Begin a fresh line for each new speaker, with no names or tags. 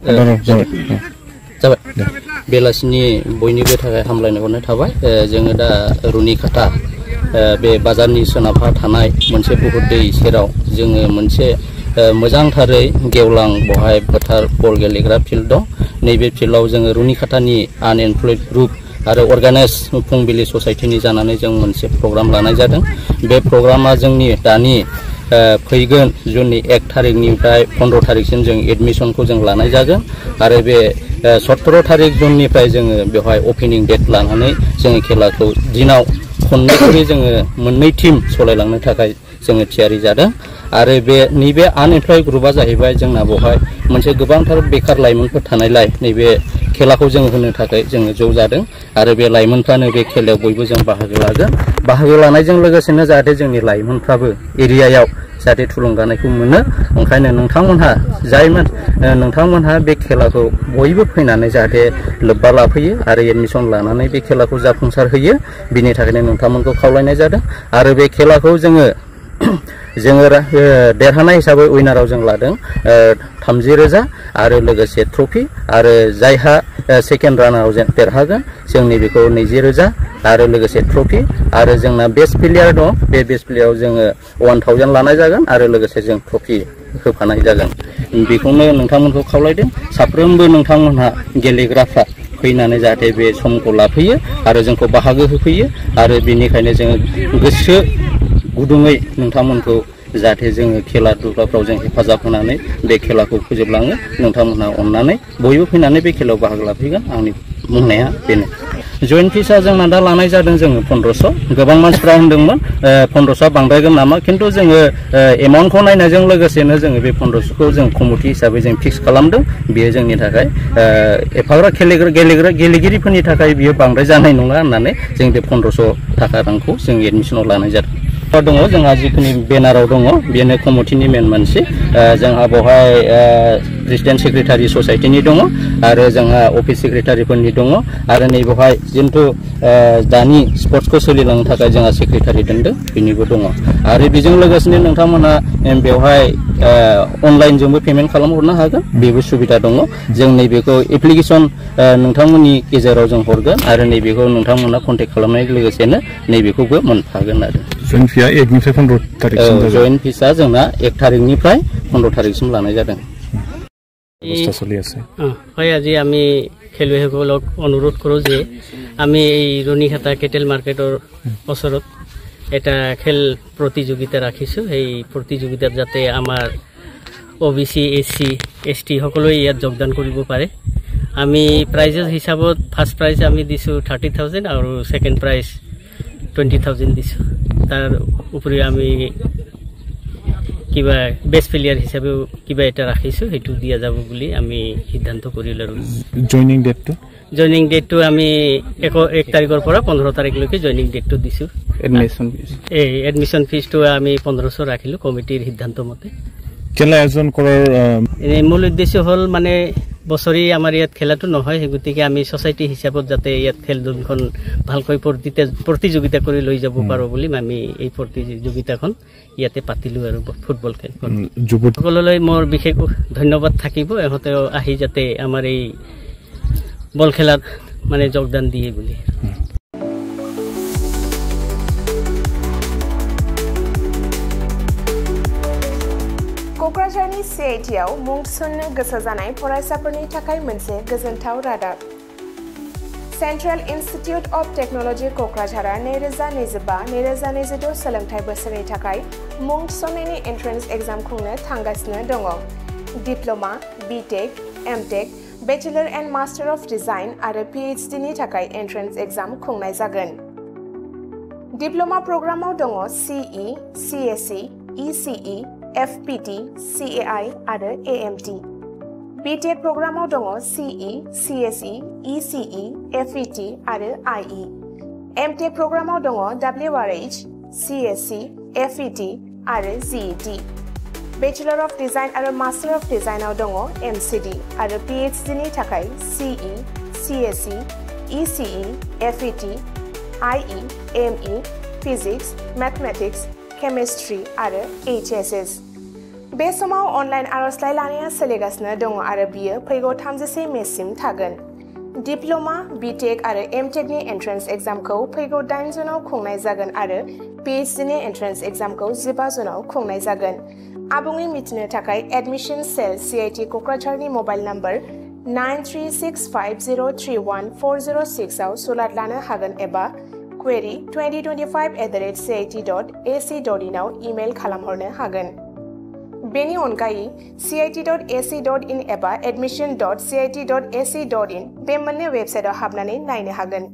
जाबाय बेलासिनि बयनिबो थाखाय हामलायनाय हरनाय थाबाय जोङो दा रुनिकाटा बे बाजारनि सोनाबहा थानाय मोनसे बुहुद दै सेराव जोङो मोनसे मोजांथारै गेवलां बहाय फोथार बल गेलेग्रा फिल्ड दं नैबे फिल्डआव जोङो रुनिकाटानि आनएमप्लयड ग्रुप आरो अर्गानाइज फुंबिलि ससाइटिनि जानानै जों मोनसे प्रग्राम लानाय जादों बे प्रग्रामा जोंनि दानि फैगोन जुननि 1 तारिखनिफ्राय 15 तारिखसिम जों एडमिशनखौ जों लानाय जागोन आरो बे 17 तारिख जुननिफ्राय जोङो बेवहाय ओपनिं डेट लानानै जोङो खेलाखौ दिनाव खननै जोङो मोननै टीम सलायलांनो थाखाय जोङो थियारि जादों आरो बे नैबे आनएमप्लयड ग्रुपआ जाहैबाय जोंना बेवहाय मोनसे गोबांथार बेकार लाइमोनफोर थानायलाय नैबे खेलाखौ जों होनो थाखाय जोङो ज' जादों आरो बे लाइमोनफ्रानो बे खेलायाव बयबो जों बाहागो लागोन बाहागो लानायजों लोगोसेनो जाहाथे जोंनि लाइमोनफ्राबो एरियायाव जाहाथे थुलुंगानायखौ मोनो ओंखायनो नोंथांमोनहा बे खेलाखौ बयबो फैनानै जाहाथे लोब्बा लाफैयो आरो एडमिशन लानानै बे खेलाखौ जाफुंसार होयो बिनि थाखायनो नोंथांमोनखौ खावलायनाय जादों आरो बे खेलाखौ जोङो देरहानाय हिसाबै उइनाराव जों लादों 30,000 आरो लोगोसे ट्रफि आरो जायहा सेकेन्ड रानाराव देरहागोन जोंनि बेखौ 20,000 आरो लोगोसे ट्रफि आरो जोंना बेस्ट प्लेयार दं बे बेस्ट प्लेयाराव जोङो 1,000 लानाय जागोन आरो लोगोसे जों ट्रफि होफानाय जागोन बेखौनो नोंथांमोनखौ खावलायदों साफ्रोमबो नोंथांमोनहा गेलेग्राफ्रा फैनानै जाहाथे बे समखौ लाफैयो आरो जोंखौ बाहागो होफैयो आरो बेनिखायनो जोङो गोसो गुदुङै नोंथांमोनखौ जाहाथे जोङो खेला दुलाफ्राव जों हेफाजाब होनानै बे खेलाखौ फोजोबलाङो नोंथांमोनहा अननानै बयबो फैनानै बे खेलायाव बाहागो लाफैगोन आंनि बुंनाया बेनो जयेन्ट फिसआ जोंना दा लानाय जादों जोङो 1500 गोबां मानसिफ्रा होनदोंमोन 1500 बांद्रायगोन नामा खिन्थु जोङो एमाउन्टखौ नायनायजों लोगोसेनो जोङो बे 1500खौ जों कमिटि हिसाबै जों फिक्स खालामदों बेयो जोंनि थाखाय एफाग्रा गेलेगिरिफोरनि थाखाय बियो बांद्राय जानाय नङा होननानै जों बे 1500 थाखा रांखौ जों एडमिसनाव लानाय जादों दङ जोंहा जिखुनु बेनाराव दङ बेनो कमिटिनि मेन मानसि जोंहा बेवहाय प्रेसिडेन्ट सेक्रेटारि ससाइटिनि दङ आरो जोंहा अफिस सेक्रेटारिफोरनि दङ आरो नैबेवहाय जिन्तु दानि स्पर्ट्सखौ सोलिलांनो थाखाय जोंहा सेक्रेटारि दोनदों बेनिबो दङ आरो बेजों लोगोसेनो नोंथांमोना बेवहाय अनलाइनजोंबो पेमेन्ट खालामहरनो हागोन बेबो सुबिदा दङ जों नैबेखौ एप्लिकेसन नोंथांमोननि गेजेराव जों हरगोन आरो नैबेखौ नोंथांमोना कन्टेक्ट खालामनाय लोगोसेनो नैबेखौबो मोनफागोन आरो
जयेन्ट फिसा 1 निफ्राय 15 तारिखसिम
जयेन्ट फिसा जोंना 1 तारिखनिफ्राय 15 तारिखसिम लानाय जादों
অৱস্থা চলি আছে
হয় আজি আমি খেলুৱৈসকলক অনুৰোধ কৰোঁ যে আমি এই ৰুনিকাটা কেটেল মাৰ্কেটৰ ওচৰত এটা খেল প্ৰতিযোগিতা ৰাখিছোঁ এই প্ৰতিযোগিতাত যাতে আমাৰ OBC SC ST সকলোৱে ইয়াত যোগদান কৰিব পাৰে আমি প্ৰাইজেছ হিচাপত ফাৰ্ষ্ট প্ৰাইজ আমি দিছোঁ 30,000 আৰু সেকেন্ড প্ৰাইজ 20,000 দিছোঁ তাৰ উপৰি আমি কিবা বেস্ট প্লেয়াৰ হিচাপে কিবা এটা ৰাখিছোঁ সেইটো দিয়া যাব বুলি আমি সিদ্ধান্ত কৰিলো আৰু জয়নিং ডেটটো আমি 1 তাৰিখৰ পৰা 15 তাৰিখলৈকে জয়নিং ডেটটো দিছোঁ এডমিশন ফিজটো আমি 1500 ৰাখিলো কমিটিৰ সিদ্ধান্ত মতে
খেলা আয়োজন কৰাৰ
মূল উদ্দেশ্য হ'ল মানে বছৰি আমাৰ ইয়াত খেলাটো নহয় গতিকে আমি সোসাইটি হিচাপত যাতে ইয়াত খেলখন ভালকৈ প্ৰতিযোগিতা কৰি লৈ যাব পাৰো বুলি আমি এই প্ৰতিযোগিতাখন ইয়াতে পাতিলো আৰু ফুটবল খেলখন সকলোলৈ মোৰ বিশেষ ধন্যবাদ থাকিব এহতে আহি যাতে আমাৰ এই বল খেলাত মানে যোগদান দিয়ে বুলি
क'क्राझारनि CITआव मुं थिसननो गोसो जानाय फरायसाफोरनि थाखाय मोनसे गोजोनथाव रादाब सेन्ट्रेल इन्स्टिट्युट अफ टेक्न'लजि क'क्राझारआ 2025-2026 सोलोंथाइ बोसोरनि थाखाय मुं थिसननायनि एन्ट्रेन्स एग्जाम खुंनो थांगासिनो दङ diploma BTech MTech bachelor and master of design आरो PhD नि थाखाय एन्ट्रेन्स एग्जाम खुंनाय जागोन डिप्ल'मा प्रग्रामाव दङ CE CSE ECE FPT, CAI आरो AMT BTech प्रग्रामाव दङ CE, CSE, ECE, FET आरो IE MTech प्रग्रामाव दङ WRH, CSC, FET आरो GET Bachelor of Design आरो Master of Design आव दङ MCD आरो PhD नि थाखाय CE, CSE, ECE, FET, IE, ME, Physics, Mathematics, Chemistry आरो HSS बे समाव अनलाइन आरजलाइ लानाया सोलिगासिनो दङ आरो बियो फैगौ 31 मेसिम थागोन। डिप्लोमा, बीटेक आरो एमटेकनि एन्ट्रेन्स एग्जामखौ फैगौ 8 जुनाव खुंनाय जागोन आरो पिएचडिनि एन्ट्रेन्स एग्जामखौ 15 जुनाव खुंनाय जागोन। आबुङै मिथिनो थाखाय एडमिशन सेल CIT क'क्राझारनि मबाइल नम्बर 9365031406 आव सुलाद लानो हागोन एबा query2025@cit.ac.in आव इमेल खालामहरनो हागोन। बेनि अनगायै cit.ac.in एबा admission.cit.ac.in बे मोननै वेबसाइटआव हाबनानै नायनो हागोन।